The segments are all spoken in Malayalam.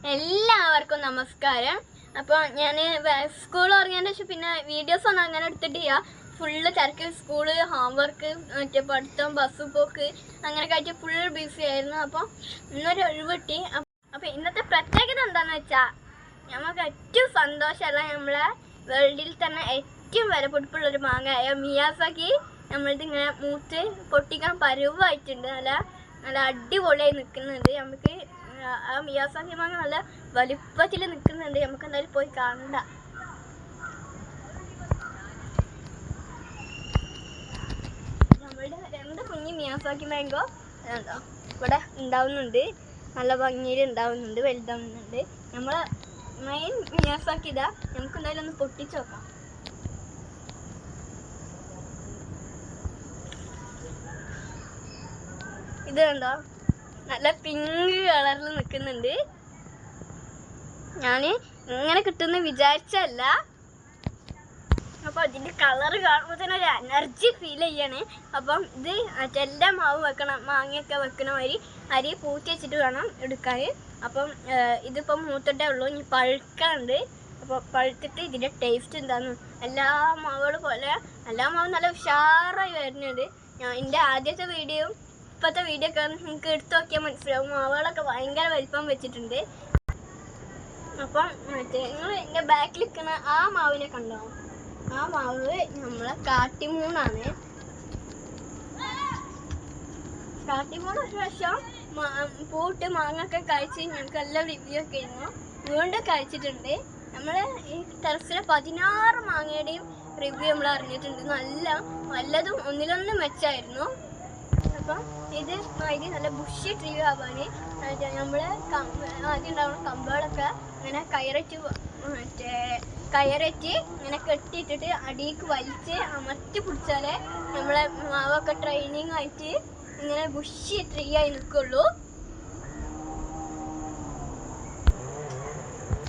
എല്ലാവർക്കും നമസ്കാരം. അപ്പോൾ ഞാൻ സ്കൂൾ തുടങ്ങിയതിന് ശേഷം പിന്നെ വീഡിയോസ് ഒന്നും അങ്ങനെ എടുത്തിട്ടില്ല. ഫുള്ള് തിരക്ക്, സ്കൂള്, ഹോംവർക്ക്, മറ്റേ പഠിത്തം, ബസ് പോക്ക്, അങ്ങനെയൊക്കെ ആയിട്ട് ഫുൾ ബിസി ആയിരുന്നു. അപ്പോൾ ഇന്നൊരു ഒഴിവ് കിട്ടി. അപ്പോൾ ഇന്നത്തെ പ്രത്യേകത എന്താണെന്ന് വെച്ചാൽ, നമുക്ക് ഏറ്റവും സന്തോഷമല്ല, നമ്മളെ വേൾഡിൽ തന്നെ ഏറ്റവും വിലപിടിപ്പുള്ളൊരു മാങ്ങയായ മിയാസാക്കി നമ്മളിത് ഇങ്ങനെ മൂത്ത് പൊട്ടിക്കാൻ പരുവായിട്ടുണ്ട്. നല്ല നല്ല അടിപൊളിയായി നിൽക്കുന്നുണ്ട്. നമുക്ക് ആ മിയാസാക്കി മാങ്ങ നല്ല വലിപ്പത്തിൽ നിൽക്കുന്നുണ്ട്. നമുക്ക് എന്തായാലും പോയി കാണണ്ട. നമ്മളുടെ രണ്ട് കുഞ്ഞി മിയാസാക്കി മാങ്കോ ഇവിടെ ഉണ്ടാവുന്നുണ്ട്. നല്ല ഭംഗിയിൽ ഉണ്ടാവുന്നുണ്ട്, വലുതാവുന്നുണ്ട്. നമ്മളെ മെയിൻ മിയാസാക്കി ഇതാ. നമുക്ക് എന്തായാലും ഒന്ന് പൊട്ടിച്ച് നോക്കാം. ഇത് കണ്ടോ, നല്ല പിങ്ക് കളറിൽ നിൽക്കുന്നുണ്ട്. ഞാൻ ഇങ്ങനെ കിട്ടുന്ന വിചാരിച്ചല്ല. അപ്പോൾ ഇതിൻ്റെ കളറ് കാണുമ്പോൾ തന്നെ ഒരു എനർജി ഫീൽ ചെയ്യാണ്. അപ്പം ഇത് എല്ലാ മാവ് വെക്കണം, മാങ്ങയൊക്കെ വെക്കണ മാതിരി അരി പൂത്തി വെച്ചിട്ട് വേണം എടുക്കാൻ. അപ്പം ഇതിപ്പം മൂത്തിട്ടേ ഉള്ളൂ, ഇനി പഴുക്കാണ്ട്. അപ്പോൾ പഴുത്തിട്ട് ഇതിൻ്റെ ടേസ്റ്റ് എന്താണെന്ന്, എല്ലാ മാവുകളും പോലെ എല്ലാ മാവും നല്ല ഉഷാറായി വരുന്നുണ്ട്. എൻ്റെ ആദ്യത്തെ വീഡിയോ ഇപ്പോഴത്തെ വീഡിയോ ഒക്കെ നിങ്ങൾക്ക് എടുത്തു നോക്കിയാൽ മനസ്സിലാവും. മാവുകളൊക്കെ ഭയങ്കര വലിപ്പം വെച്ചിട്ടുണ്ട്. അപ്പം മറ്റേ നിങ്ങൾ എൻ്റെ ബാക്കിൽ നിൽക്കുന്ന ആ മാവിനെ കണ്ടോ? ആ മാവ് നമ്മളെ കാട്ടിമൂണാണ്. കാട്ടിമൂണ് ഒരു പ്രാവശ്യം പൂട്ട് മാങ്ങൊക്കെ കഴിച്ച് ഞങ്ങൾക്ക് എല്ലാം റിവ്യൂ ഒക്കെ ആയിരുന്നു. വീണ്ടും കഴിച്ചിട്ടുണ്ട്. നമ്മൾ ഈ ടെറസിലെ 16 മാങ്ങയുടെയും റിവ്യൂ നമ്മൾ അറിഞ്ഞിട്ടുണ്ട്. നല്ലതും ഒന്നിലൊന്നും മെച്ചായിരുന്നു. അപ്പം ഇത് നല്ല ബുഷി ട്രീ ആവാൻ നമ്മൾ ആദ്യം ഉണ്ടാവുന്ന കമ്പുകളൊക്കെ ഇങ്ങനെ കയററ്റി ഇങ്ങനെ കെട്ടിയിട്ടിട്ട് അടിയിലേക്ക് വലിച്ച് അമർത്തി പിടിച്ചാലേ നമ്മളെ മാവൊക്കെ ട്രെയിനിങ് ആയിട്ട് ഇങ്ങനെ ബുഷി ട്രീ ആയി നിൽക്കുള്ളൂ.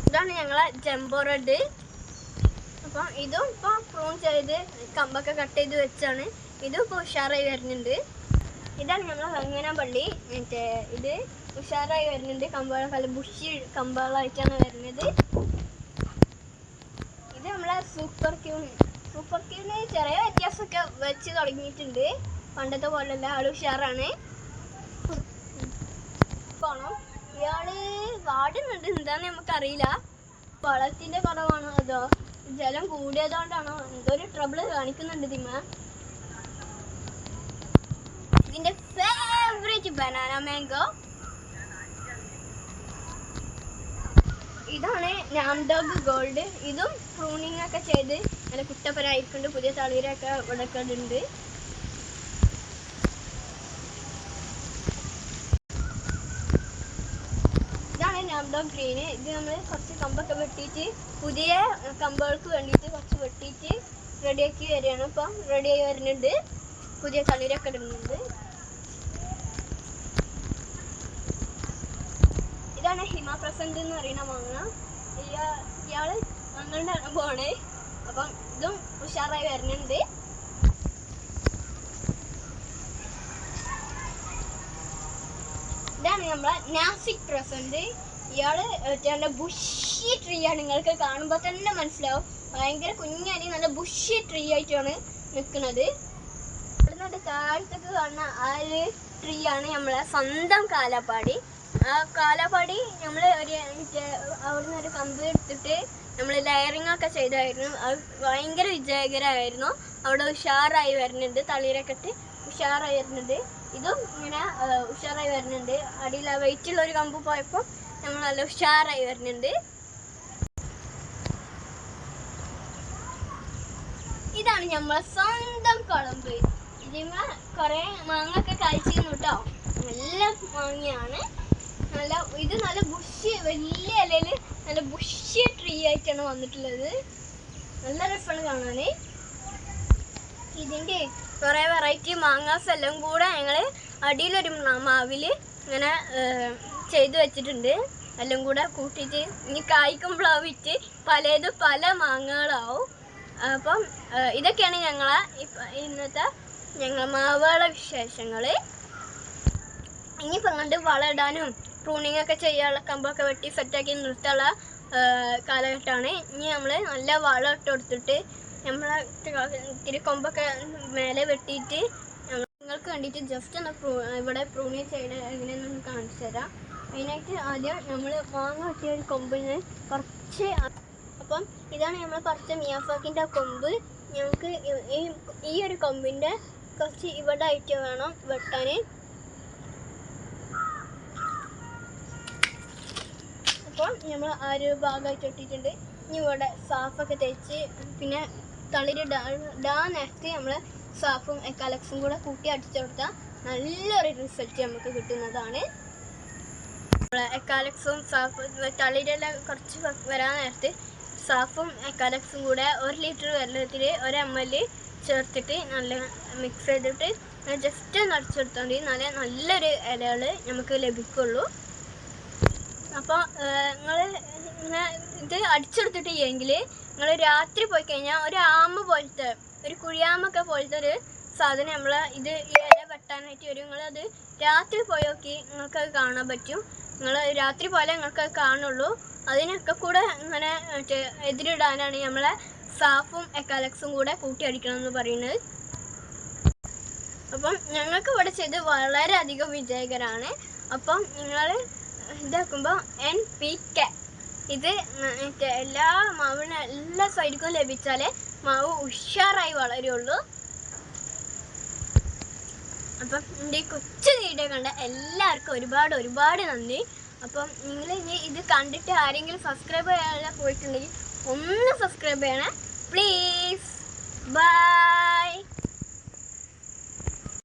ഇതാണ് ഞങ്ങളെ ജംബോ റെഡ്. അപ്പം ഇതും ഇപ്പോൾ പ്രൂൺ ചെയ്ത് കമ്പൊക്കെ കട്ട് ചെയ്ത് വെച്ചാണ്. ഇതും ഇപ്പോൾ ഉഷാറായി വരുന്നുണ്ട്. ഇതാണ് നമ്മളെ വെങ്ങനപ്പള്ളി. മറ്റേ ഇത് ഉഷാറായി വരുന്നുണ്ട്. കമ്പകളൊക്കെ നല്ല ബുഷി കമ്പകളായിട്ടാണ് വരുന്നത്. ഇത് നമ്മളെ സൂപ്പർ ക്യൂന് ചെറിയ വ്യത്യാസമൊക്കെ വെച്ച് തുടങ്ങിയിട്ടുണ്ട്. പണ്ടത്തെ പോലെയല്ല, ആള് ഉഷാറാണ്. പോണം ഇയാള് വാടുന്നുണ്ട്, എന്താന്ന് നമുക്കറിയില്ല. വളത്തിന്റെ കുറവാണോ അതോ ജലം കൂടിയതുകൊണ്ടാണോ എന്തോ ഒരു ട്രബിള് കാണിക്കുന്നുണ്ട് ഇതിമ. ഇതിന്റെ ഫേവറേറ്റ് ബനാന മാംഗോ ഇതാണ്. നാംഡോഗ് ഗോൾഡ്. ഇതും പ്രൂണിങ് ഒക്കെ ചെയ്ത് നല്ല കുട്ടപ്പനായിട്ടുണ്ട്. പുതിയ തളിരൊക്കെ ഇവിടെ ഉണ്ട്. ഇതാണ് നാംഡോഗ് ഗ്രീന്. ഇത് നമ്മൾ കുറച്ച് കമ്പൊക്കെ വെട്ടിയിട്ട് പുതിയ കമ്പുകൾക്ക് വേണ്ടിയിട്ട് കുറച്ച് വെട്ടിയിട്ട് റെഡിയാക്കി വരികയാണ്. ഇപ്പം റെഡിയായി വരുന്നുണ്ട്. പുതിയ തളിരൊക്കെ ഇടുന്നുണ്ട്. ഇതാണ് ഹിമാപ്രസന്റ് എന്ന് പറയുന്ന മാങ്ങ. ഇയാള് ഞങ്ങളുടെ പോണേ. അപ്പം ഇതും ഉഷാറായി വരുന്നുണ്ട്. ഇതാണ് നമ്മളെ നാസിക് പ്രസന്റ്. ഇയാള് നല്ല ബുഷി ട്രീ ആണ്. നിങ്ങൾക്ക് കാണുമ്പോൾ തന്നെ മനസ്സിലാവും. ഭയങ്കര കുഞ്ഞരി നല്ല ബുഷി ട്രീ ആയിട്ടാണ് നിൽക്കുന്നത്. ഇവിടുന്ന് താഴത്തേക്ക് കാണുന്ന ആ ഒരു ട്രീ ആണ് നമ്മളെ സ്വന്തം കാലാപ്പാടി. ആ കാലാപ്പാടി നമ്മൾ അവിടുന്ന് ഒരു കമ്പ് എടുത്തിട്ട് നമ്മൾ ലെയറിങ് ഒക്കെ ചെയ്തായിരുന്നു. അത് ഭയങ്കര വിജയകരമായിരുന്നു. അവിടെ ഉഷാറായി വരുന്നുണ്ട്. തളിരൊക്കെ ഇട്ട് ഉഷാറായി വരുന്നുണ്ട്. ഇതും ഇങ്ങനെ ഉഷാറായി വരുന്നുണ്ട്. അടിയിൽ ആ വെയിറ്റുള്ള ഒരു കമ്പ് പോയപ്പോൾ നമ്മൾ നല്ല ഉഷാറായി വരുന്നുണ്ട്. ഇതാണ് നമ്മളെ സ്വന്തം കുളമ്പ്. ഇതിമ കുറെ മാങ്ങൊക്കെ കഴിച്ചിരുന്നു കേട്ടോ. നല്ല മാങ്ങയാണ്. ഇത് നല്ല ബുഷി, വലിയ ഇലയില് നല്ല ബുഷി ട്രീ ആയിട്ടാണ് വന്നിട്ടുള്ളത്. നല്ല രസമാണ് കാണാന്. ഇതിൻ്റെ കുറേ വെറൈറ്റി മാങ്ങാസ് എല്ലാം കൂടെ ഞങ്ങൾ അടിയിലൊരു മാവില് ഇങ്ങനെ ചെയ്ത് വെച്ചിട്ടുണ്ട്. എല്ലാം കൂടെ കൂട്ടിയിട്ട് ഇനി കായ്ക്കുമ്പോഴാവും വിറ്റ് പലതും പല മാങ്ങകളാവും. അപ്പം ഇതൊക്കെയാണ് ഞങ്ങളെ ഇന്നത്തെ മാവുകളുടെ വിശേഷങ്ങൾ. ഇനിയിപ്പോൾ അങ്ങോട്ട് വളമിടാനും പ്രൂണിങ് ഒക്കെ ചെയ്യാനുള്ള കമ്പൊക്കെ വെട്ടി സെറ്റാക്കി നിർത്താനുള്ള കാലഘട്ടമാണ്. ഇനി നമ്മൾ നല്ല വളം ഇട്ട് കൊടുത്തിട്ട് നമ്മളെ ഇത്തിരി കൊമ്പൊക്കെ മേലെ വെട്ടിയിട്ട് നിങ്ങൾക്ക് വേണ്ടിയിട്ട് ജസ്റ്റ് ഒന്ന് ഇവിടെ പ്രൂണിങ് ചെയ്യണ എങ്ങനെയാണെന്ന് കാണിച്ചു തരാം. അതിനായിട്ട് ആദ്യം നമ്മൾ മാങ്ങ വെട്ടിയ ഒരു കൊമ്പിന് കുറച്ച്, അപ്പം ഇതാണ് നമ്മൾ പറിച്ച മിയാസാക്കിൻ്റെ കൊമ്പ്. ഞങ്ങൾക്ക് ഈ ഒരു കൊമ്പിൻ്റെ കുറച്ച് ഇവിടെ ആയിട്ട് വേണം വെട്ടാൻ. അപ്പോൾ നമ്മൾ ആ ഒരു ഭാഗമായിട്ട് വെട്ടിയിട്ടുണ്ട്. ഇനി ഇവിടെ സാഫൊക്കെ തേച്ച് പിന്നെ തളിര് ഇടാൻ നേരത്തെ നമ്മൾ സാഫും എക്കാലക്സും കൂടെ കൂട്ടി അടിച്ചു കൊടുത്താൽ നല്ലൊരു റിസൾട്ട് നമുക്ക് കിട്ടുന്നതാണ്. എക്കാലക്സും സാഫും തളിരെല്ലാം കുറച്ച് വരാൻ നേരത്ത് സാഫും എക്കാലക്സും കൂടെ 1 ലിറ്റർ വെള്ളത്തിൽ 1 ml ചേർത്തിട്ട് നല്ല മിക്സ് ചെയ്തിട്ട് ജസ്റ്റ് ഒന്ന് അടിച്ചെടുത്താൽ മതി. നല്ലൊരു ഇലകൾ നമുക്ക് ലഭിക്കുള്ളൂ. അപ്പോൾ നിങ്ങൾ ഇത് അടിച്ചെടുത്തിട്ട് എങ്കിൽ നിങ്ങൾ രാത്രി പോയി കഴിഞ്ഞാൽ ഒരു ആമ പോലത്തെ ഒരു കുഴിയാമൊക്കെ പോലത്തെ ഒരു സാധനം നമ്മൾ ഇത് ഇല വെട്ടാനായിട്ട് വരും. നിങ്ങളത് രാത്രി പോയി നോക്കി നിങ്ങൾക്കത് കാണാൻ പറ്റും. നിങ്ങൾ രാത്രി പോലെ നിങ്ങൾക്കത് കാണുള്ളൂ. അതിനൊക്കെ കൂടെ ഇങ്ങനെ എതിരിടാനാണ് നമ്മളെ സാഫും എക്കാലക്സും കൂടെ കൂട്ടി അടിക്കണം എന്ന് പറയുന്നത്. അപ്പം ഞങ്ങൾക്ക് ഇവിടെ ചെയ്ത് വളരെയധികം വിജയകരമാണ്. അപ്പം നിങ്ങൾ ഇതാക്കുമ്പോൾ NPK ഇത് എല്ലാ മാവിനും എല്ലാ സൈഡിലും ലഭിച്ചാലേ മാവ് ഉഷാറായി വളരുള്ളൂ. അപ്പം എൻ്റെ ഈ കൊച്ചു വീഡിയോ കണ്ട എല്ലാവർക്കും ഒരുപാട് നന്ദി. അപ്പം നിങ്ങൾ ഇനി ഇത് കണ്ടിട്ട് ആരെങ്കിലും സബ്സ്ക്രൈബ് ചെയ്യാതെ പോയിട്ടുണ്ടെങ്കിൽ ഒന്ന് സബ്സ്ക്രൈബ് ചെയ്യണേ പ്ലീസ്. ബൈ.